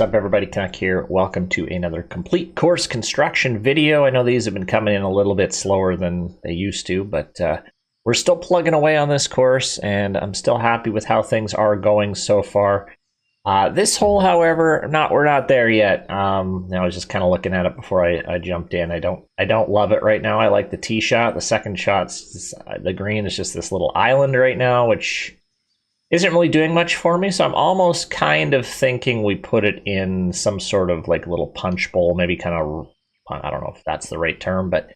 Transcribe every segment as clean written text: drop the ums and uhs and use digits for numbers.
What's up, everybody? Canuck here. Welcome to another complete course construction video. I know these have been coming in a little bit slower than they used to, but we're still plugging away on this course, and I'm still happy with how things are going so far. This hole, however, we're not there yet. I was just kind of looking at it before I jumped in. I don't love it right now. I like the tee shot. The second shot's the green is just this little island right now, which isn't really doing much for me, so I'm almost kind of thinking we put it in some sort of like little punch bowl, maybe kind of, I don't know if that's the right term, but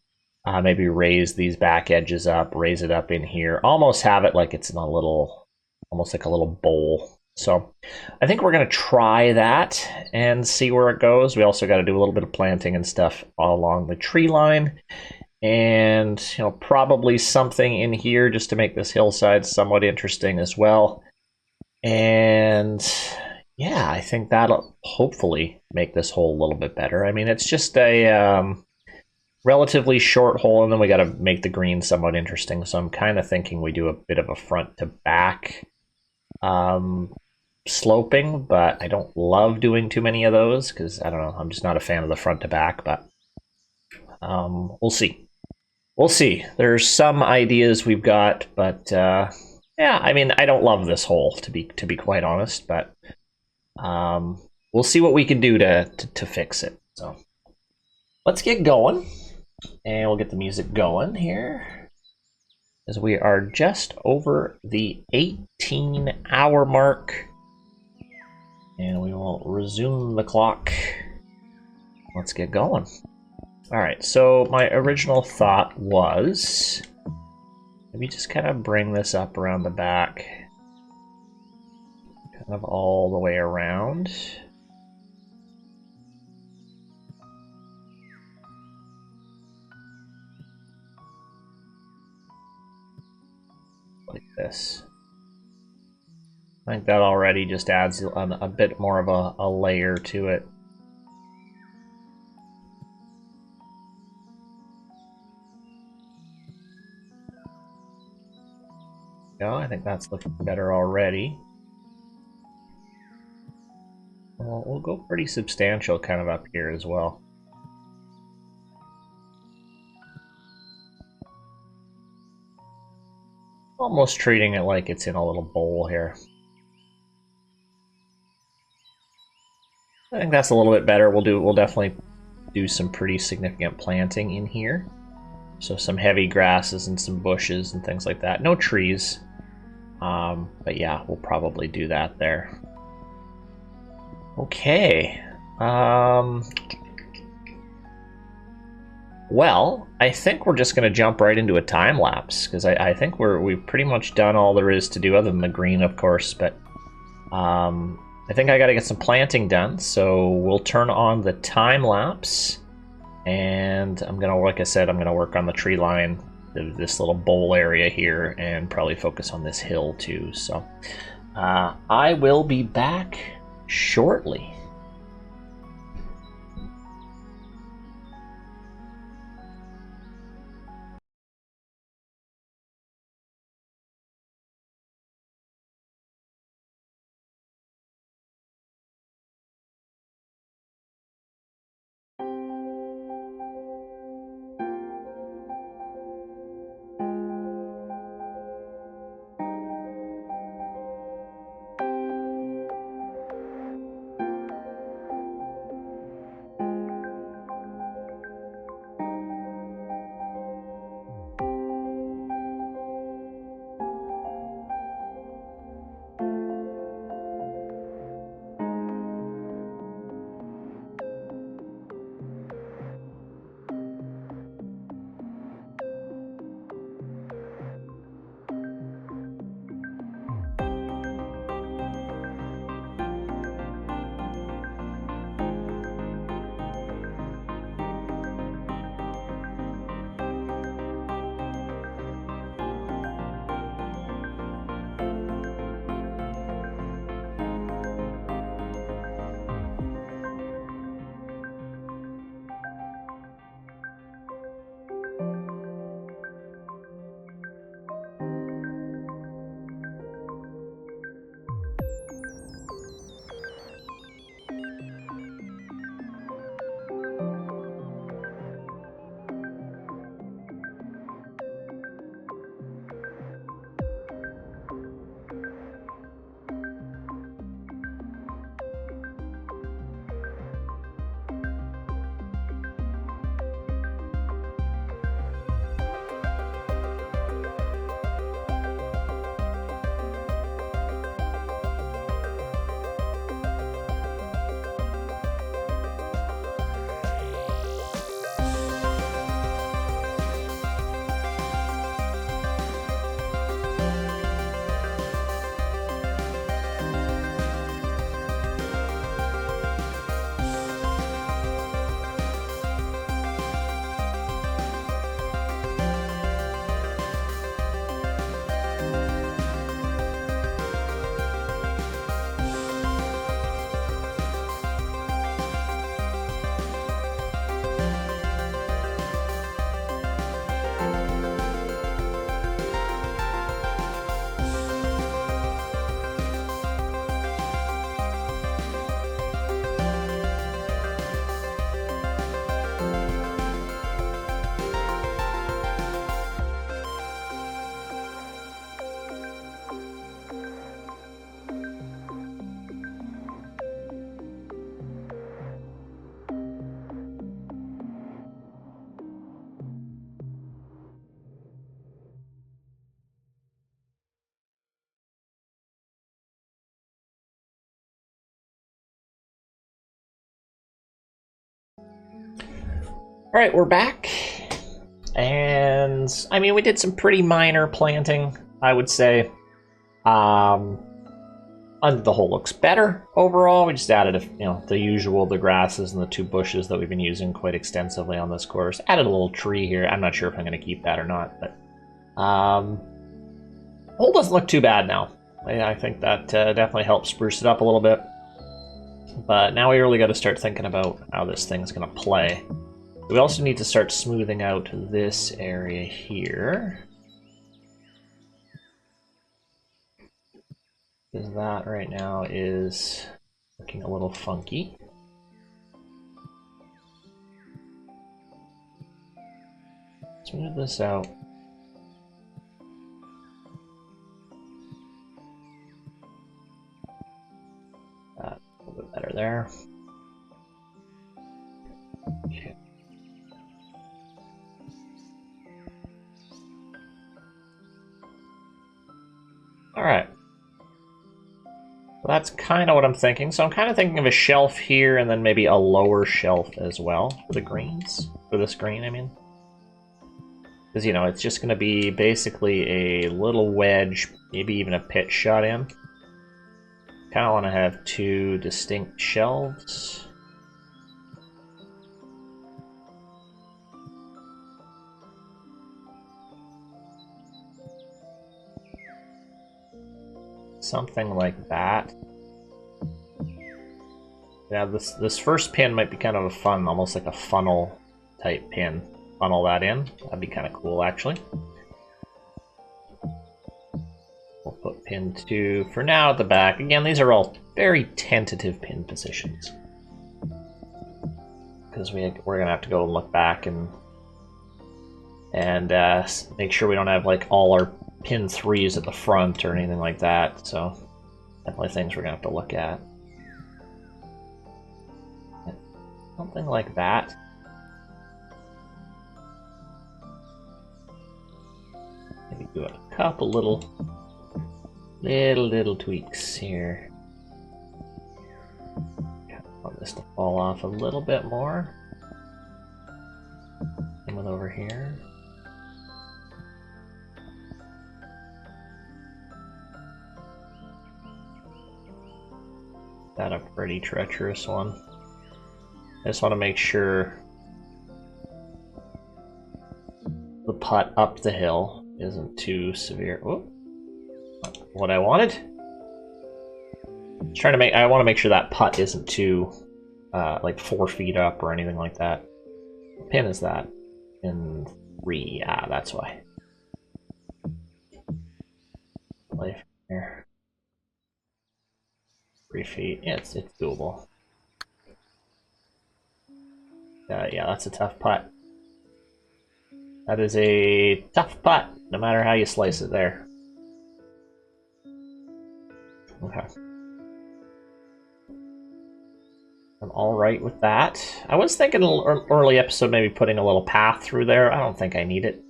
maybe raise these back edges up, raise it up in here, almost have it like it's in a little, almost like a little bowl. So I think we're going to try that and see where it goes. We also got to do a little bit of planting and stuff along the tree line. And probably something in here just to make this hillside somewhat interesting as well. And yeah, I think that'll hopefully make this hole a little bit better. I mean, it's just a relatively short hole, and then we got to make the green somewhat interesting. So I'm kind of thinking we do a bit of a front to back sloping, but I don't love doing too many of those because I don't know, I'm just not a fan of the front to back, but we'll see. We'll see. There's some ideas we've got, but yeah, I mean, I don't love this hole to be quite honest, but we'll see what we can do to fix it. So let's get going, and we'll get the music going here, as we are just over the 18-hour mark, and we will resume the clock. Let's get going. All right, so my original thought was maybe just kind of bring this up around the back, kind of all the way around. Like this. I think that already just adds a bit more of a layer to it. I think that's looking better already. Well, we'll go pretty substantial kind of up here as well. Almost treating it like it's in a little bowl here. I think that's a little bit better. We'll definitely do some pretty significant planting in here. So some heavy grasses and some bushes and things like that. No trees. But yeah, we'll probably do that there. Okay. Well, I think we're just going to jump right into a time lapse, because I think we've pretty much done all there is to do, other than the green, of course. But I think I got to get some planting done, so we'll turn on the time lapse, and I'm gonna, like I said, I'm gonna work on the tree line, this little bowl area here, and probably focus on this hill too. So I will be back shortly. All right, we're back. And I mean, we did some pretty minor planting, I would say. The whole looks better overall. We just added, the usual, the grasses and the 2 bushes that we've been using quite extensively on this course. Added a little tree here. I'm not sure if I'm going to keep that or not, but whole doesn't look too bad now. I think that definitely helps spruce it up a little bit. But now we really got to start thinking about how this thing's going to play. We also need to start smoothing out this area here. Because that right now is looking a little funky. Smooth this out. That a little bit better there. Okay. All right. So that's kind of what I'm thinking. So I'm kind of thinking of a shelf here and then maybe a lower shelf as well for the greens. For this green, I mean. Because, it's just going to be basically a little wedge, maybe even a pitch shot in. Kind of want to have 2 distinct shelves. Something like that. Yeah, this first pin might be kind of a fun, almost like a funnel type pin. Funnel that in. That'd be kind of cool, actually. We'll put pin 2 for now at the back. Again, these are all very tentative pin positions. Because we're going to have to go and look back and make sure we don't have like all our pin 3s at the front or anything like that. So definitely things we're going to have to look at. Something like that. Maybe do a couple little tweaks here. Want this to fall off a little bit more. Same with over here. That a pretty treacherous one. I just want to make sure the putt up the hill isn't too severe. Whoop. What I wanted. I want to make sure that putt isn't too like 4 feet up or anything like that. What pin is that? In 3. Ah, that's why. Play here. 3 feet. Yeah, it's doable. Yeah, that's a tough putt. That is a tough putt, no matter how you slice it there. Okay. I'm alright with that. I was thinking early episode maybe putting a little path through there. I don't think I need it.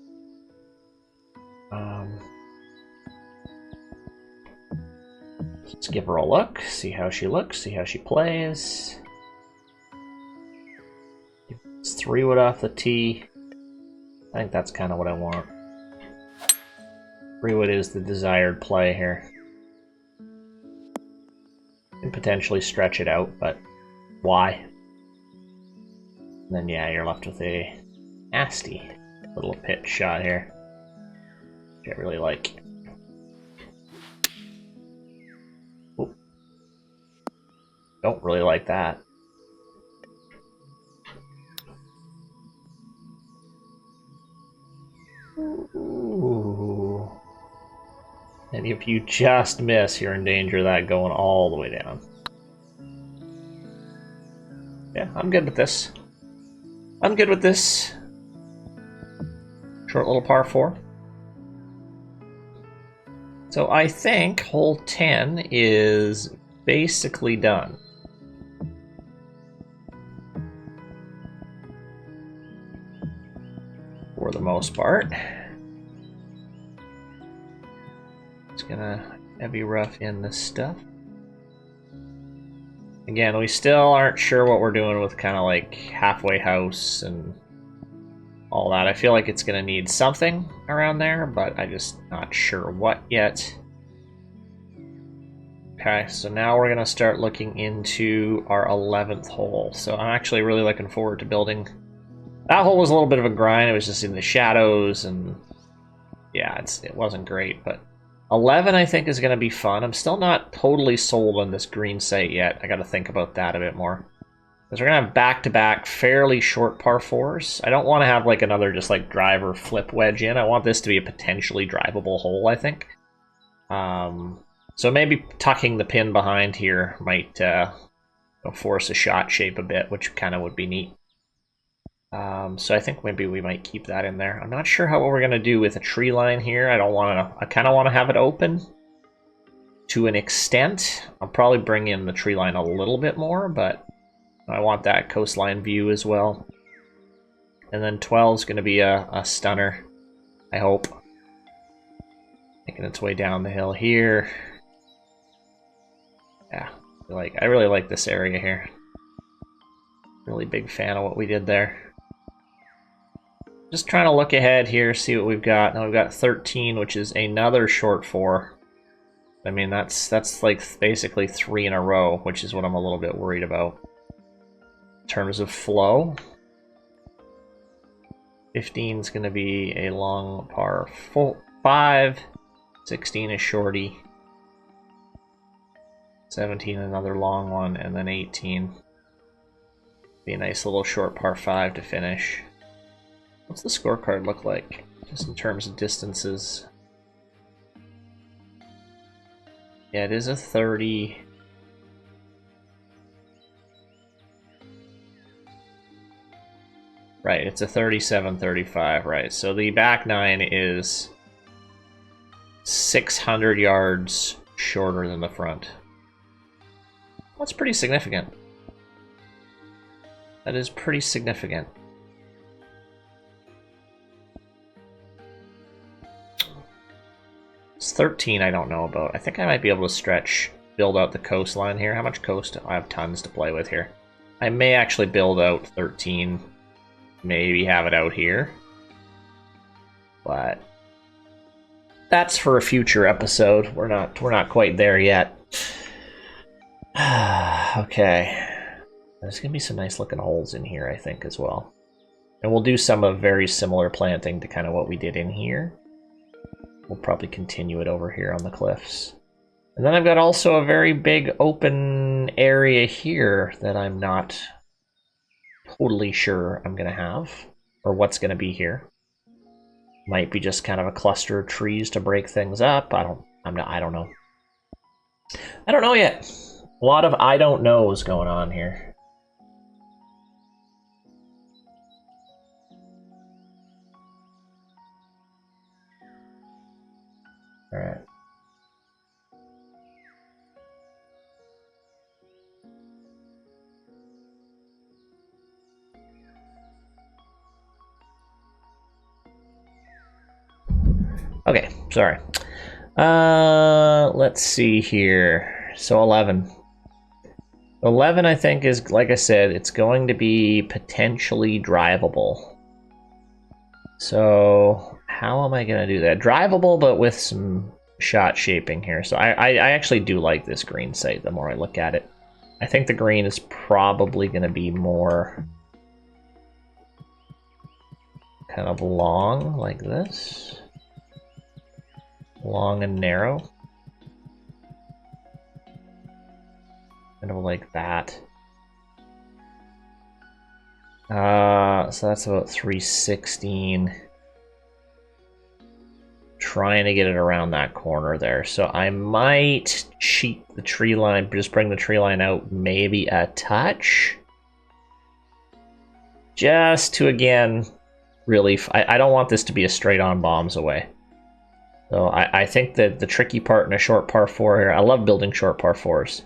Let's give her a look, see how she looks, see how she plays. It's 3 wood off the tee. I think that's kind of what I want. 3 wood is the desired play here. Can potentially stretch it out, but why? And then yeah, you're left with a nasty little pitch shot here, which I really like. Oop. Don't really like that. Ooh. And if you just miss, you're in danger of that going all the way down. Yeah, I'm good with this. I'm good with this. Short little par 4. So I think hole 10 is basically done. For the most part. Just gonna heavy rough in this stuff. Again, we still aren't sure what we're doing with kind of like halfway house and all that. I feel like it's going to need something around there, but I'm just not sure what yet. Okay, so now we're going to start looking into our 11th hole. So I'm actually really looking forward to building. That hole was a little bit of a grind. It was just in the shadows, and yeah, it wasn't great. But 11, I think, is going to be fun. I'm still not totally sold on this green site yet. I got to think about that a bit more. Because we're going to have back-to-back fairly short par 4s. I don't want to have like another just like driver flip wedge in. I want this to be a potentially drivable hole, I think. So maybe tucking the pin behind here might force a shot shape a bit, which kind of would be neat. So I think maybe we might keep that in there. I'm not sure what we're going to do with a tree line here. I kind of want to have it open to an extent. I'll probably bring in the tree line a little bit more, but I want that coastline view as well. And then 12 is going to be a stunner, I hope. Making its way down the hill here. Yeah, I really like this area here. Really big fan of what we did there. Just trying to look ahead here, see what we've got. Now we've got 13, which is another short 4. I mean, that's like basically 3 in a row, which is what I'm a little bit worried about. In terms of flow, 15 is going to be a long par 5. 16 is shorty. 17 another long one, and then 18 be a nice little short par 5 to finish. What's the scorecard look like, just in terms of distances? Yeah, it is a 30. Right, it's a 37-35, right. So the back 9 is 600 yards shorter than the front. That's pretty significant. That is pretty significant. It's 13 I don't know about. I think I might be able to build out the coastline here. How much coast? I have tons to play with here. I may actually build out 13. Maybe have it out here. But that's for a future episode. We're not quite there yet. Okay. There's gonna be some nice looking holes in here, I think, as well. And we'll do some of very similar planting to kind of what we did in here. We'll probably continue it over here on the cliffs. And then I've got also a very big open area here that I'm not totally sure I'm gonna have, or what's gonna be here. Might be just kind of a cluster of trees to break things up. I don't know. I don't know yet. A lot of I don't knows going on here. All right. Okay, sorry. Let's see here. So 11. 11, I think, is, like I said, it's going to be potentially drivable. So how am I going to do that? Drivable, but with some shot shaping here. So I actually do like this green site the more I look at it. I think the green is probably going to be more kind of long, like this. Long and narrow. Kind of like that. So that's about 316. Trying to get it around that corner there. So I might cheat the tree line, just bring the tree line out maybe a touch. Just to, again, really, I don't want this to be a straight on bombs away. So I think that the tricky part in a short par 4 here, I love building short par 4s,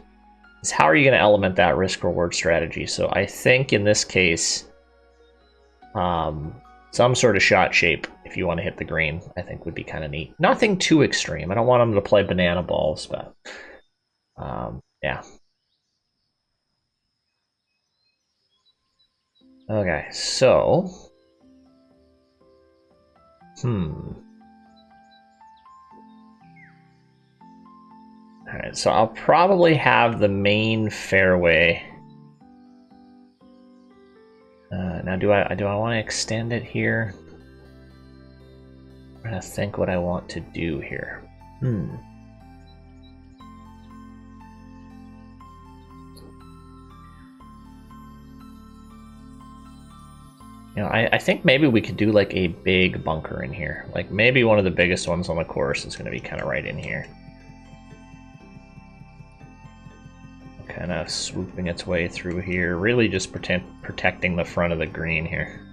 is how are you going to element that risk-reward strategy? So I think in this case, some sort of shot shape, if you want to hit the green, I think would be kind of neat. Nothing too extreme. I don't want them to play banana balls, but yeah. Okay, so Alright, so I'll probably have the main fairway. Now, do I want to extend it here? I'm trying to think what I want to do here. You know, I think maybe we could do like a big bunker in here. Like maybe one of the biggest ones on the course is going to be kind of right in here. Kind of swooping its way through here, really just protecting the front of the green here.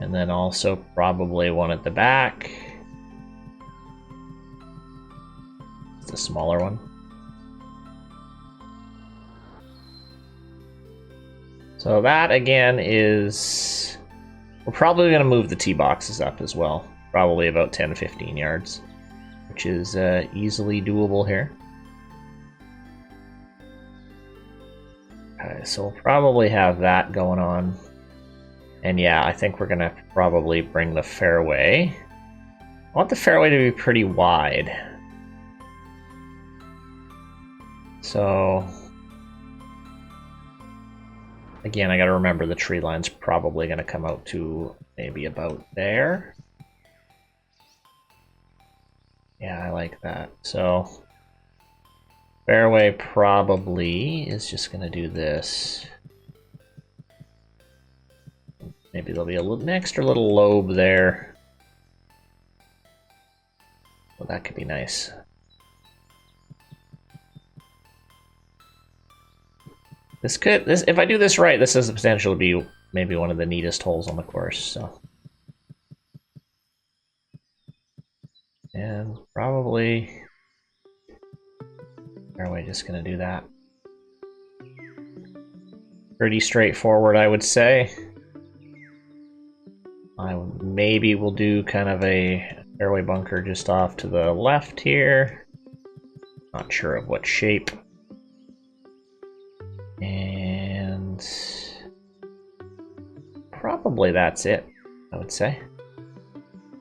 And then also probably one at the back. It's the smaller one. So that again is... We're probably going to move the tee boxes up as well. Probably about 10-15 yards, which is easily doable here. Okay, so we'll probably have that going on. And yeah, I think we're going to probably bring the fairway. I want the fairway to be pretty wide. So... Again, I gotta remember the tree line's probably gonna come out to maybe about there. Yeah, I like that. So, fairway probably is just gonna do this. Maybe there'll be an extra little lobe there. Well, that could be nice. If I do this right, this has the potential to be maybe one of the neatest holes on the course, so. And probably, fairway just gonna do that. Pretty straightforward, I would say. Maybe we'll do kind of a fairway bunker just off to the left here. Not sure of what shape. And probably that's it, I would say.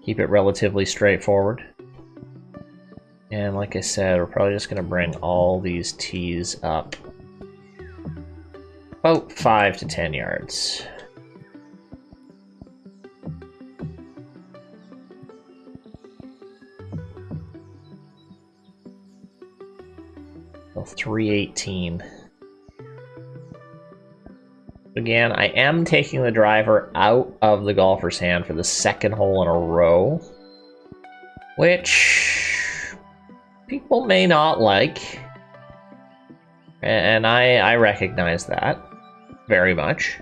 Keep it relatively straightforward. And like I said, we're probably just going to bring all these tees up about 5 to 10 yards. So 318. Again, I am taking the driver out of the golfer's hand for the second hole in a row, which people may not like, and I recognize that very much.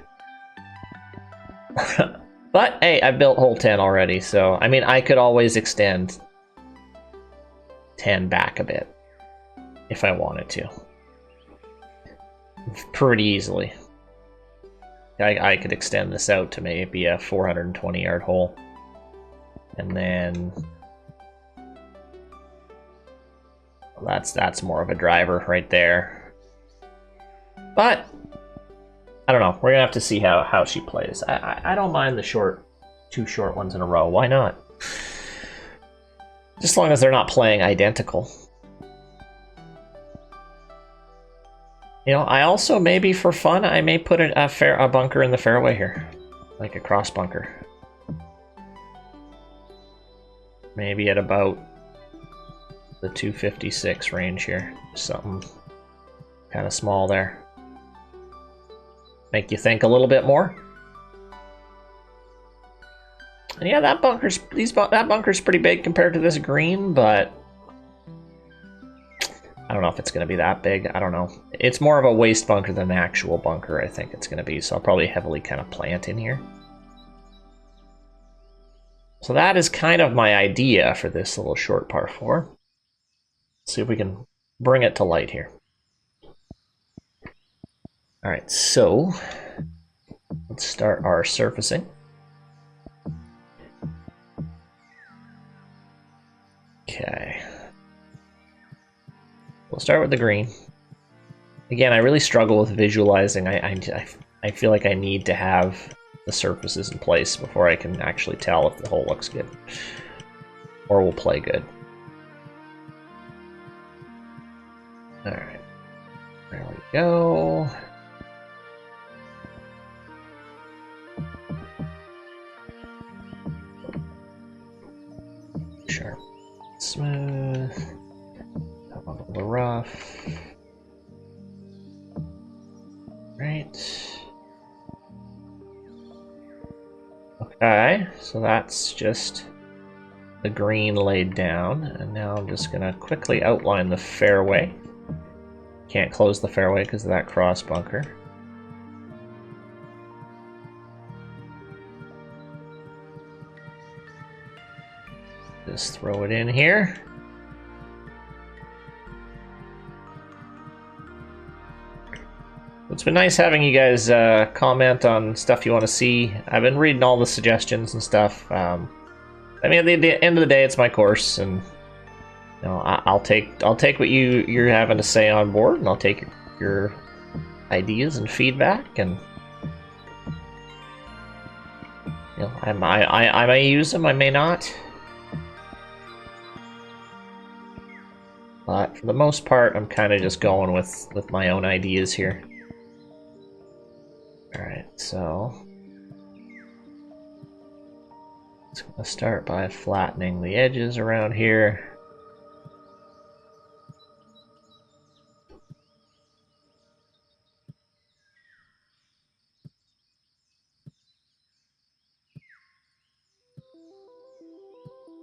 But hey, I built hole 10 already, so I mean, I could always extend 10 back a bit if I wanted to, pretty easily. I could extend this out to maybe a 420-yard hole. And then... Well, that's more of a driver right there. But, I don't know. We're going to have to see how she plays. I don't mind the two short ones in a row. Why not? Just as long as they're not playing identical. You know, I also, maybe for fun, I may put a bunker in the fairway here. Like a cross bunker. Maybe at about the 256 range here. Something kind of small there. Make you think a little bit more. And yeah, that bunker's pretty big compared to this green, but I don't know if it's going to be that big. I don't know. It's more of a waste bunker than an actual bunker, I think it's going to be. So I'll probably heavily kind of plant in here. So that is kind of my idea for this little short par 4. Let's see if we can bring it to light here. All right, so let's start our surfacing. Okay. We'll start with the green. Again, I really struggle with visualizing. I feel like I need to have the surfaces in place before I can actually tell if the hole looks good or will play good. All right, there we go. Sharp, smooth, a little rough. Right. Okay, so that's just the green laid down, and now I'm just gonna quickly outline the fairway. Can't close the fairway because of that cross bunker. Just throw it in here. It's been nice having you guys comment on stuff you want to see. I've been reading all the suggestions and stuff. I mean, at the end of the day, it's my course, and you know, I'll take what you're having to say on board, and I'll take your ideas and feedback, and you know, I may use them, I may not. But for the most part, I'm kind of just going with my own ideas here. Alright, so it's going to start by flattening the edges around here.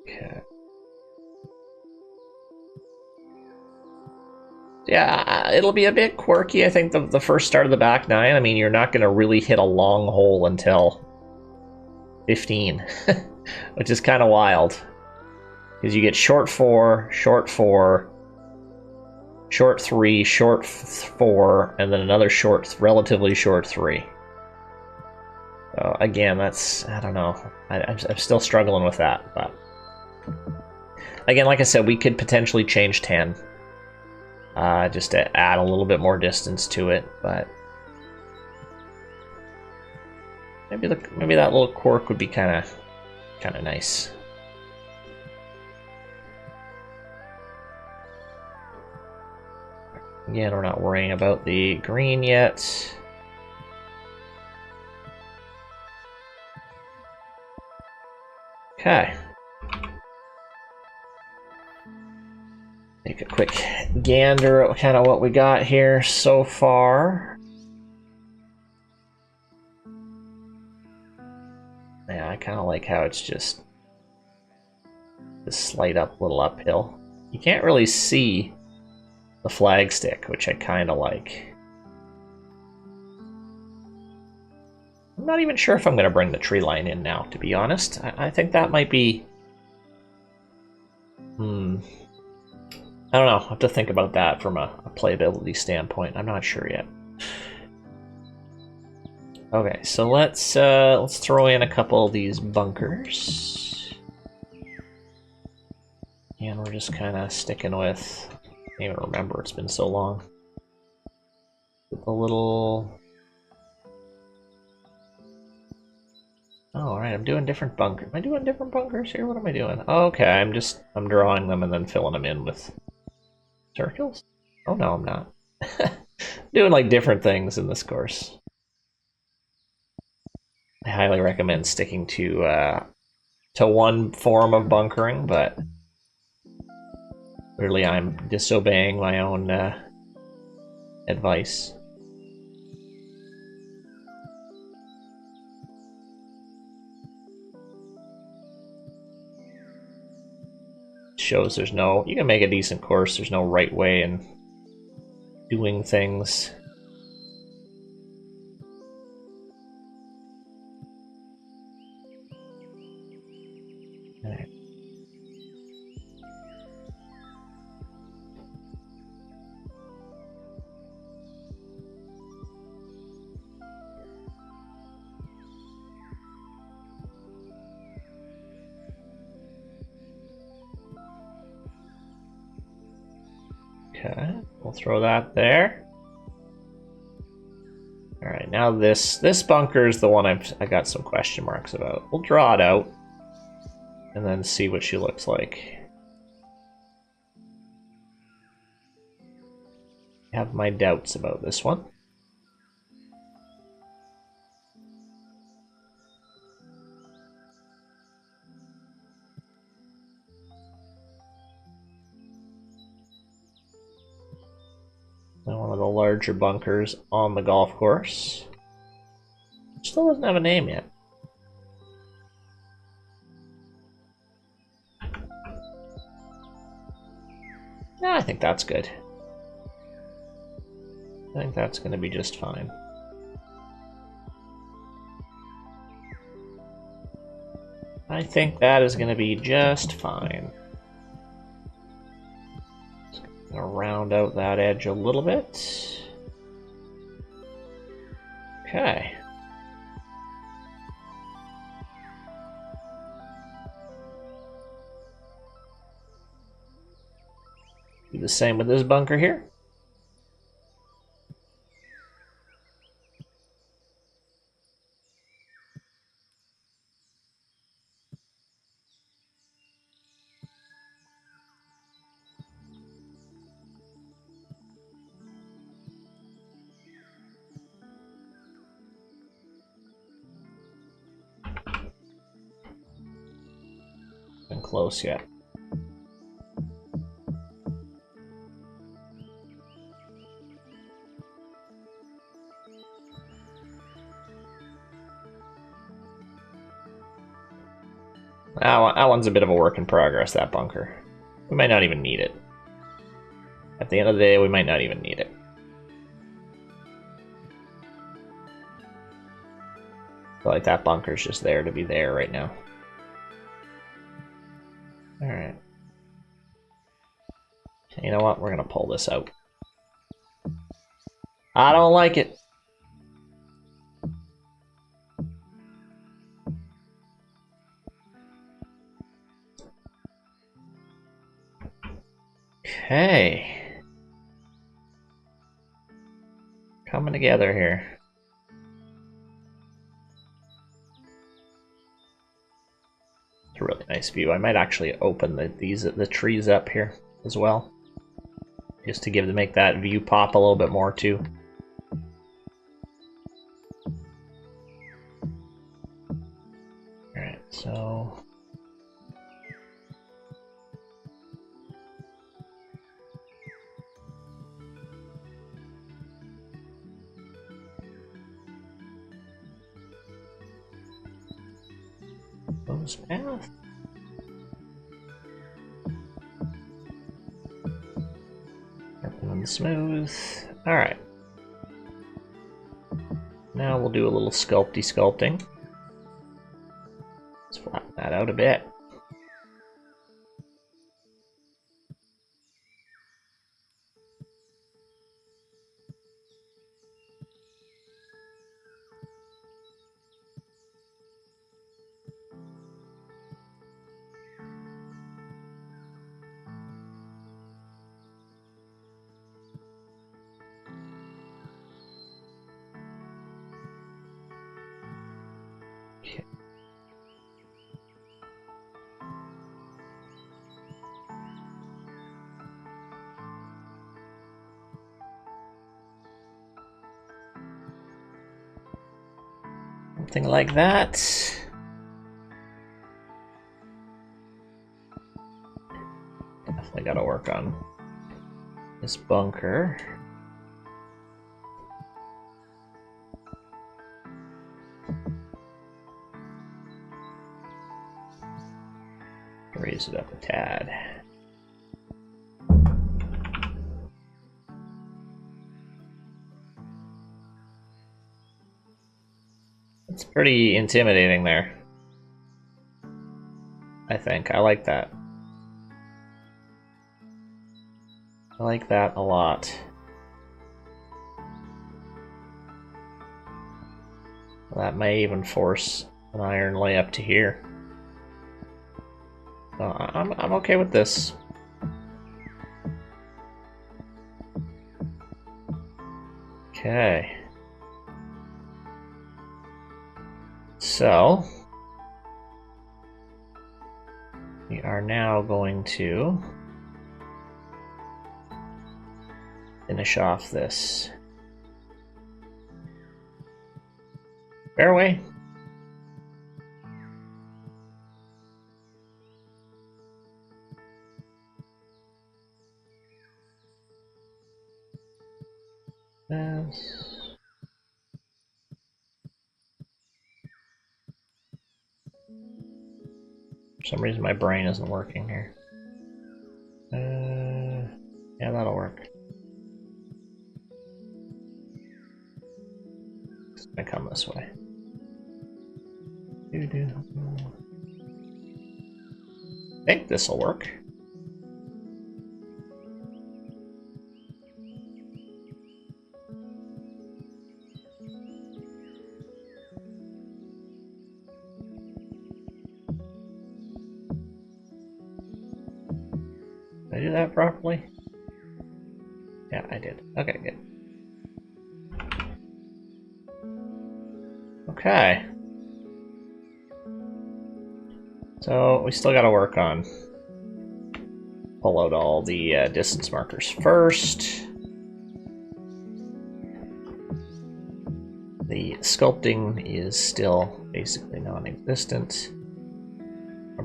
Okay. Yeah, it'll be a bit quirky, I think, the first start of the back nine. I mean, you're not going to really hit a long hole until 15, which is kind of wild. Because you get short 4, short 4, short 3, short 4, and then another short, relatively short 3. So again, that's, I don't know. I'm still struggling with that, but again, like I said, we could potentially change 10. Just to add a little bit more distance to it, but maybe that little cork would be kind of nice. Again, we're not worrying about the green yet. Okay. Take a quick gander at kind of what we got here so far. Yeah, I kind of like how it's just this slight little uphill. You can't really see the flagstick, which I kind of like. I'm not even sure if I'm going to bring the tree line in now, to be honest. I think that might be... I don't know. I'll have to think about that from a playability standpoint. I'm not sure yet. Okay, so let's throw in a couple of these bunkers, and we're just kind of sticking with. I can't even remember. It's been so long. With a little. Oh, all right. I'm doing different bunkers. Am I doing different bunkers here? What am I doing? Okay, I'm drawing them and then filling them in with circles? Oh no, I'm not. Doing like different things in this course. I highly recommend sticking to one form of bunkering, but clearly I'm disobeying my own advice. Shows there's no, you can make a decent course, there's no right way in doing things. Right. Okay, we'll throw that there. now this bunker is the one I got some question marks about. We'll draw it out and then see what she looks like. I have my doubts about this one. One of the larger bunkers on the golf course. Still doesn't have a name yet. Yeah, I think that's good. I think that's going to be just fine. I think that is going to be just fine. Gonna round out that edge a little bit. Okay. Do the same with this bunker here. Close yet. That one's a bit of a work in progress, that bunker. We might not even need it. At the end of the day, we might not even need it. I feel like that bunker's just there to be there right now. Alright. You know what? We're gonna pull this out. I don't like it. Okay. Coming together here. It's a really nice view. I might actually open the trees up here as well, just to make that view pop a little bit more too. All right, so close path. And smooth. All right. Now we'll do a little sculpting. Let's flatten that out a bit. Okay. Something like that. Definitely gotta work on this bunker. Raise it up a tad. It's pretty intimidating there. I think. I like that. I like that a lot. That may even force an iron layup to here. I'm okay with this. Okay. So we are now going to finish off this fairway. For some reason my brain isn't working here. Yeah, that'll work. It's gonna come this way. I think this will work. Did I do that properly? Yeah, I did. Okay, good. Okay. So we still got to work on pull out all the distance markers first. The sculpting is still basically non-existent. I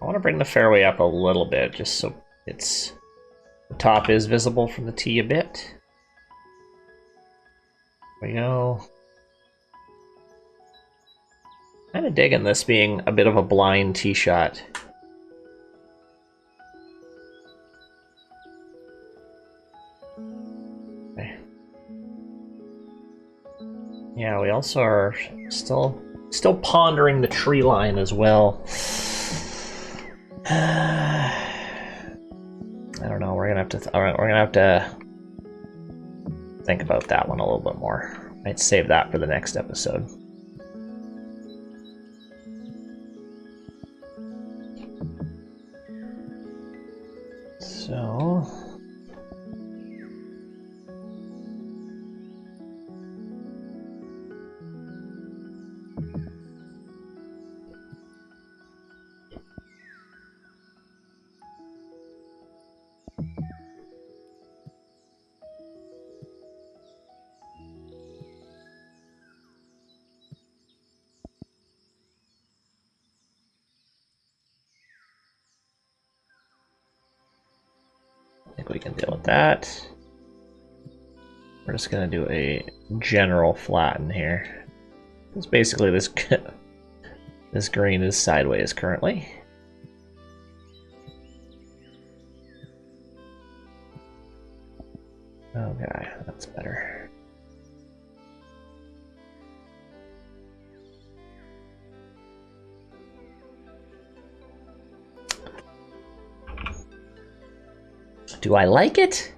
want to bring the fairway up a little bit just so the top is visible from the tee a bit. There we go. Kind of digging this being a bit of a blind tee shot. Okay. Yeah, we also are still pondering the tree line as well. I don't know. We're gonna have to think about that one a little bit more. Might save that for the next episode. So I think we can deal with that. We're just gonna do a general flatten here. It's basically this this green is sideways currently. Okay, that's better. Do I like it?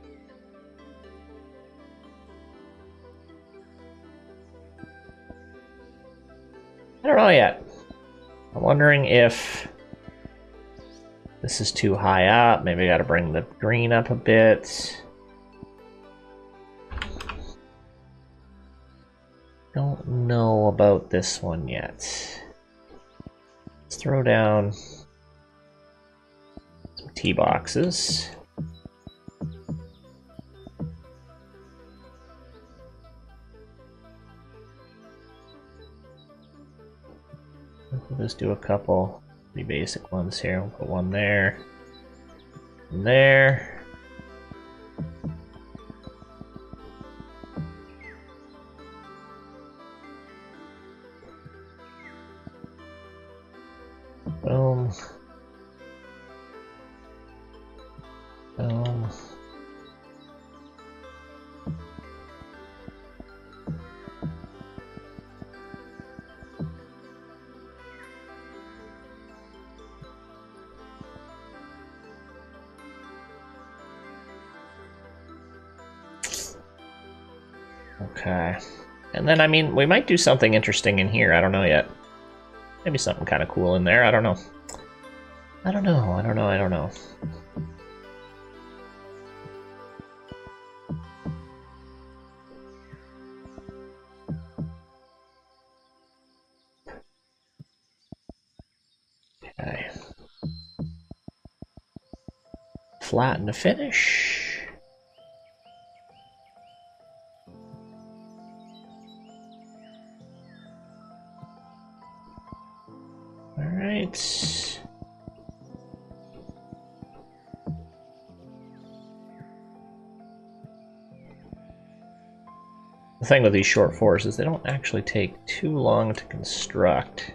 I don't know yet. I'm wondering if this is too high up. Maybe I gotta bring the green up a bit. Don't know about this one yet. Let's throw down some tee boxes. We'll just do a couple pretty basic ones here. We'll put one there, and there. Boom. Boom. Okay. And then, I mean, we might do something interesting in here. I don't know yet. Maybe something kind of cool in there. I don't know. I don't know. flatten to finish. All right. The thing with these short 4's is they don't actually take too long to construct.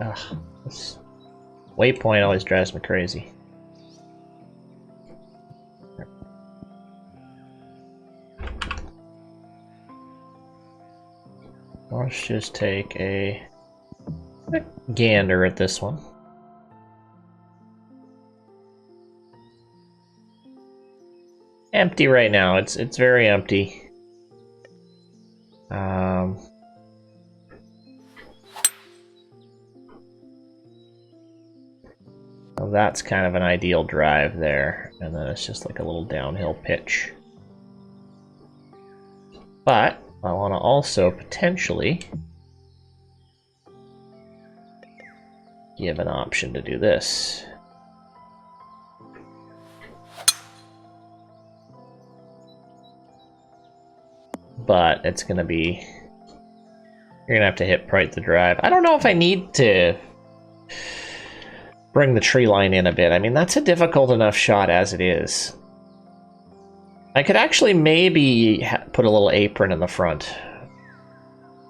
Ugh, this waypoint always drives me crazy. Let's just take a gander at this one. Empty right now. It's very empty. So that's kind of an ideal drive there, and then it's just like a little downhill pitch. But I want to also potentially give an option to do this. But it's going to be... You're going to have to hit right the drive. I don't know if I need to bring the tree line in a bit. I mean, that's a difficult enough shot as it is. I could actually maybe put a little apron in the front.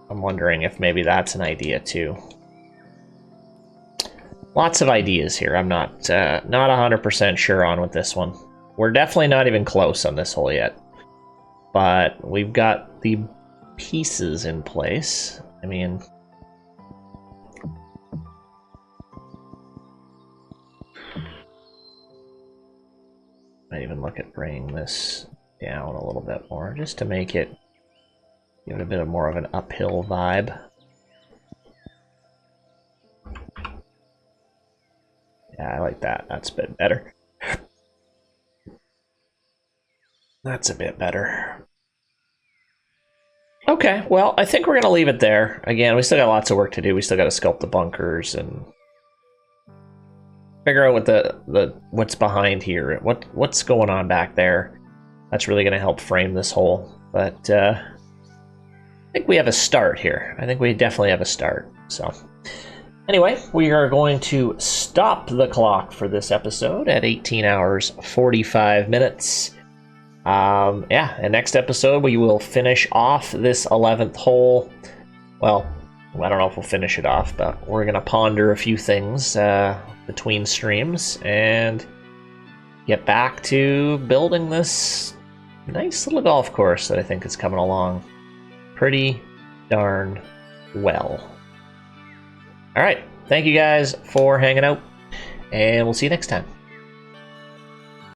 I'm wondering if maybe that's an idea too. Lots of ideas here. I'm not 100% sure on with this one. We're definitely not even close on this hole yet. But we've got the pieces in place. I mean... Might even look at bringing this down a little bit more, just to make it, give it a bit more of an uphill vibe. Yeah, I like that. That's a bit better. That's a bit better. Okay, well, I think we're going to leave it there. Again, we still got lots of work to do. We still got to sculpt the bunkers and figure out what what's behind here. What's going on back there. That's really going to help frame this hole. But I think we have a start here. I think we definitely have a start. So anyway, we are going to stop the clock for this episode at 18 hours 45 minutes. Yeah, and next episode we will finish off this 11th hole. Well, I don't know if we'll finish it off, but we're gonna ponder a few things between streams and get back to building this nice little golf course that I think is coming along pretty darn well. All right, thank you guys for hanging out, and we'll see you next time.